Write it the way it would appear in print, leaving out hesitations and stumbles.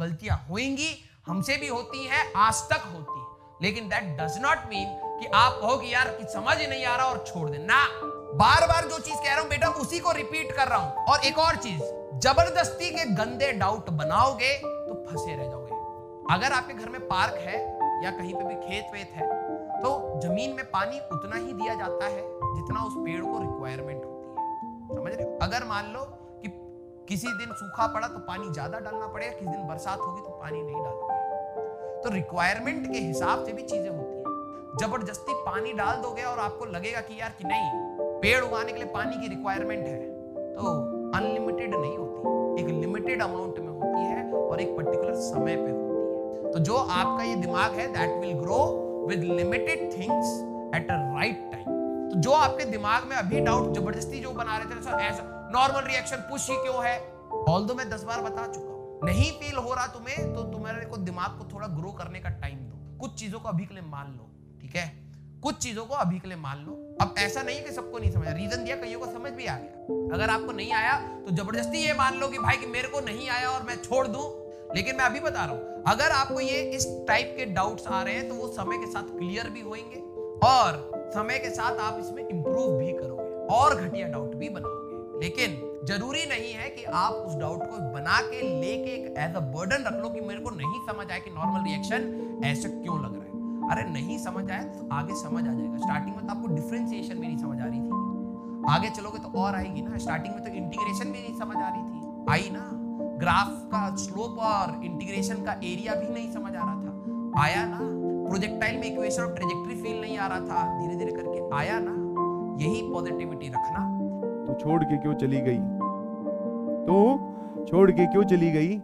गलतियां होंगी, हमसे भी होती हैं, आज तक होती है, लेकिन दैट डज नॉट मीन कि आप कहो कि यार कि समझ ही नहीं आ रहा और छोड़ देना। बार बार जो चीज कह रहा हूं बेटा उसी को रिपीट कर रहा हूं। और एक और चीज, जबरदस्ती के गंदे डाउट बनाओगे तो फंसे रह जाओगे। अगर आपके घर में पार्क है या कहीं पे भी खेत वेत है तो जमीन में पानी उतना ही दिया जाता है जितना उस पेड़ को रिक्वायरमेंट होती है, समझ रहे हो? अगर मान लो कि किसी दिन सूखा पड़ा तो पानी ज्यादा डालना पड़ेगा, किसी दिन बरसात होगी तो पानी नहीं डालोगे। तो रिक्वायरमेंट के हिसाब से भी चीजें होती है। जबरदस्ती पानी डाल दोगे और आपको लगेगा कि यार कि नहीं, पेड़ उगाने के लिए पानी की रिक्वायरमेंट है, तो अनलिमिटेड नहीं होती, एक लिमिटेड अमाउंट में होती है और एक पर्टिकुलर समय पे होती है। तो जो आपका ये दिमाग है that will grow with limited things at a right time. तो जो आपके दिमाग में अभी डाउट जबरदस्ती जो बना रहे थे सर ऐसा नॉर्मल रिएक्शन पुश ही क्यों है, ऑल्दो मैं 10 बार बता चुका हूं, नहीं फील हो रहा तुम्हें तो तुम्हारे को दिमाग को थोड़ा ग्रो करने का टाइम दो। कुछ चीजों को अभी के लिए मान लो, ठीक है, कुछ चीजों को अभी के लिए मान लो। अब ऐसा नहीं कि सबको नहीं समझा, रीजन दिया, कईयों को समझ भी आ गया। अगर आपको नहीं आया तो जबरदस्ती ये मान लो कि भाई कि मेरे को नहीं आया और मैं छोड़ दूं। लेकिन मैं अभी बता रहा हूं, अगर आपको ये इस टाइप के डाउट्स आ रहे हैं तो वो समय के साथ क्लियर भी होंगे और समय के साथ आप इसमें इंप्रूव भी करोगे और घटिया डाउट भी बनाओगे। लेकिन जरूरी नहीं है कि आप उस डाउट को बना के लेके एक एज अ बर्डन रख लो कि मेरे को नहीं समझ आया कि नॉर्मल रिएक्शन ऐसे क्यों लग रहा है। अरे नहीं समझ आया तो आगे समझ आ जाएगा। स्टार्टिंग में तो आपको डिफरेंशिएशन भी नहीं समझ आ रही थी, आगे चलोगे तो और आएगी ना। स्टार्टिंग में तो इंटीग्रेशन भी नहीं समझ आ रही थी, आई ना। ग्राफ का स्लोप और इंटीग्रेशन का एरिया भी नहीं समझ आ रहा था, आया ना। प्रोजेक्टाइल में इक्वेशन और ट्रेजेक्टरी फील नहीं आ रहा था, धीरे धीरे करके आया ना। यही पॉजिटिविटी रखना। तो छोड़ के क्यों चली गई, तो छोड़ के क्यों चली गई?